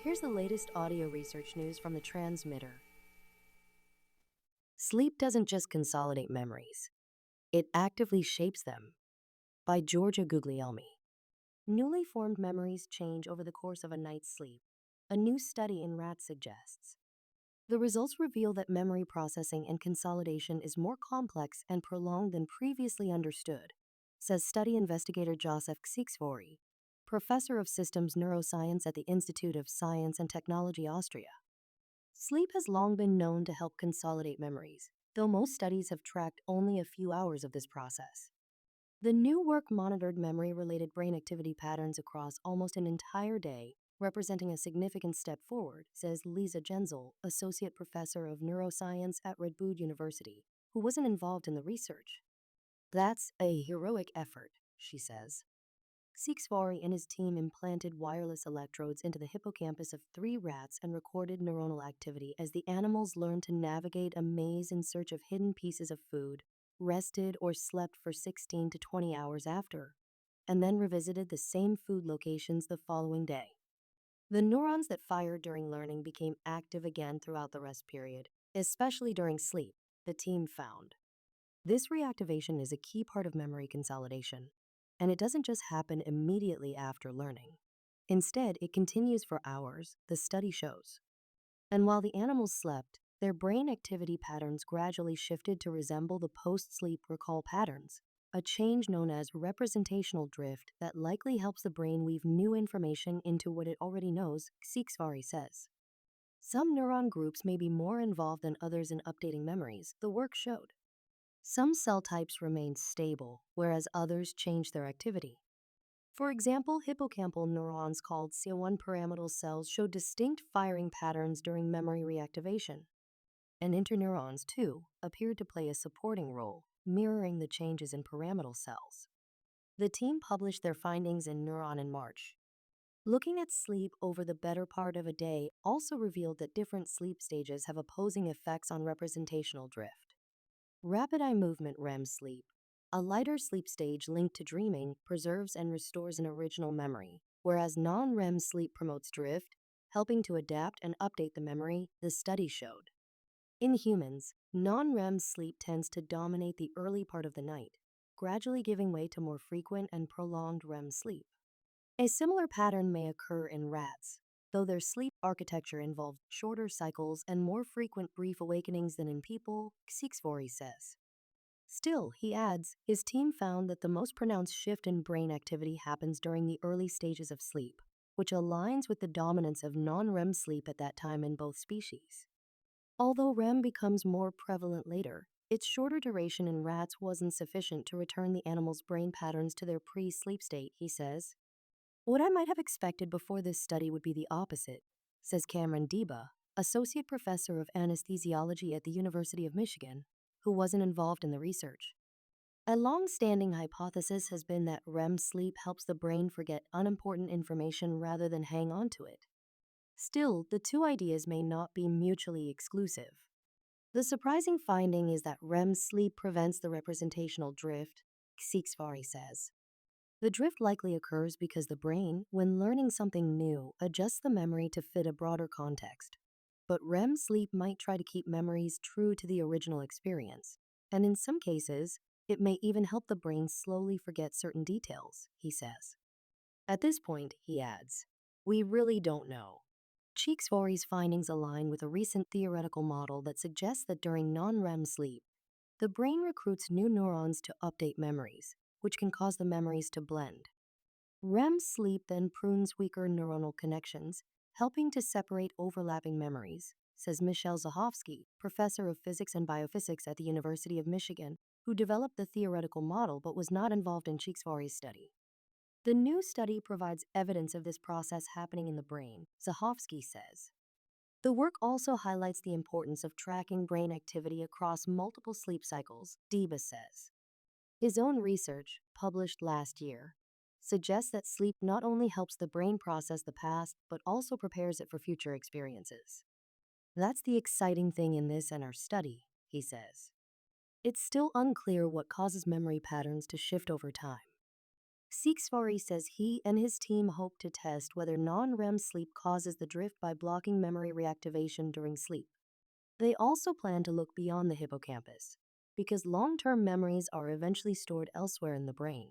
Here's the latest audio research news from the transmitter. Sleep doesn't just consolidate memories, it actively shapes them. By Georgia Guglielmi. Newly formed memories change over the course of a night's sleep, a new study in rats suggests. The results reveal that memory processing and consolidation is more complex and prolonged than previously understood, says study investigator Joseph Csíksfori, professor of systems neuroscience at the Institute of Science and Technology Austria. Sleep has long been known to help consolidate memories, though most studies have tracked only a few hours of this process. The new work monitored memory-related brain activity patterns across almost an entire day, representing a significant step forward, says Lisa Genzel, associate professor of neuroscience at Redwood University, who wasn't involved in the research. That's a heroic effort, she says. Csíksfori and his team implanted wireless electrodes into the hippocampus of 3 rats and recorded neuronal activity as the animals learned to navigate a maze in search of hidden pieces of food, rested or slept for 16 to 20 hours after, and then revisited the same food locations the following day. The neurons that fired during learning became active again throughout the rest period, especially during sleep, the team found. This reactivation is a key part of memory consolidation, and it doesn't just happen immediately after learning. Instead, it continues for hours, the study shows. And while the animals slept, their brain activity patterns gradually shifted to resemble the post-sleep recall patterns, a change known as representational drift that likely helps the brain weave new information into what it already knows, Csíksfori says. Some neuron groups may be more involved than others in updating memories, the work showed. Some cell types remain stable, whereas others change their activity. For example, hippocampal neurons called C1 pyramidal cells show distinct firing patterns during memory reactivation. And interneurons, too, appeared to play a supporting role, mirroring the changes in pyramidal cells. The team published their findings in Neuron in March. Looking at sleep over the better part of a day also revealed that different sleep stages have opposing effects on representational drift. Rapid eye movement REM sleep, a lighter sleep stage linked to dreaming, preserves and restores an original memory, whereas non-REM sleep promotes drift, helping to adapt and update the memory, the study showed. In humans, non-REM sleep tends to dominate the early part of the night, gradually giving way to more frequent and prolonged REM sleep. A similar pattern may occur in rats, though their sleep architecture involves shorter cycles and more frequent brief awakenings than in people, Csíksfori says. Still, he adds, his team found that the most pronounced shift in brain activity happens during the early stages of sleep, which aligns with the dominance of non-REM sleep at that time in both species. Although REM becomes more prevalent later, its shorter duration in rats wasn't sufficient to return the animal's brain patterns to their pre-sleep state, he says. What I might have expected before this study would be the opposite, says Cameron Deba, associate professor of anesthesiology at the University of Michigan, who wasn't involved in the research. A long-standing hypothesis has been that REM sleep helps the brain forget unimportant information rather than hang on to it. Still, the two ideas may not be mutually exclusive. The surprising finding is that REM sleep prevents the representational drift, Csíksfori says. The drift likely occurs because the brain, when learning something new, adjusts the memory to fit a broader context. But REM sleep might try to keep memories true to the original experience, and in some cases, it may even help the brain slowly forget certain details, he says. At this point, he adds, we really don't know. Csíksfori's findings align with a recent theoretical model that suggests that during non-REM sleep, the brain recruits new neurons to update memories, which can cause the memories to blend. REM sleep then prunes weaker neuronal connections, helping to separate overlapping memories, says Michel Zahovsky, professor of physics and biophysics at the University of Michigan, who developed the theoretical model but was not involved in Csíksfori's study. The new study provides evidence of this process happening in the brain, Zahovsky says. The work also highlights the importance of tracking brain activity across multiple sleep cycles, Deba says. His own research, published last year, suggests that sleep not only helps the brain process the past, but also prepares it for future experiences. That's the exciting thing in this and our study, he says. It's still unclear what causes memory patterns to shift over time. Sixfari says he and his team hope to test whether non-REM sleep causes the drift by blocking memory reactivation during sleep. They also plan to look beyond the hippocampus, because long-term memories are eventually stored elsewhere in the brain.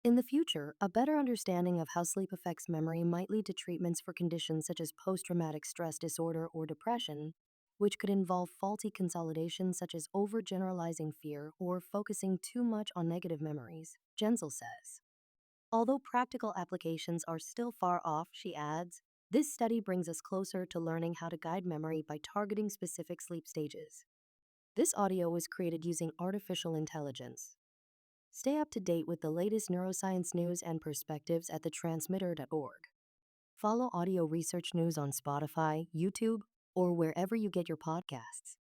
In the future, a better understanding of how sleep affects memory might lead to treatments for conditions such as post-traumatic stress disorder or depression, which could involve faulty consolidation such as overgeneralizing fear or focusing too much on negative memories, Genzel says. Although practical applications are still far off, she adds, this study brings us closer to learning how to guide memory by targeting specific sleep stages. This audio was created using artificial intelligence. Stay up to date with the latest neuroscience news and perspectives at thetransmitter.org. Follow audio research news on Spotify, YouTube, or wherever you get your podcasts.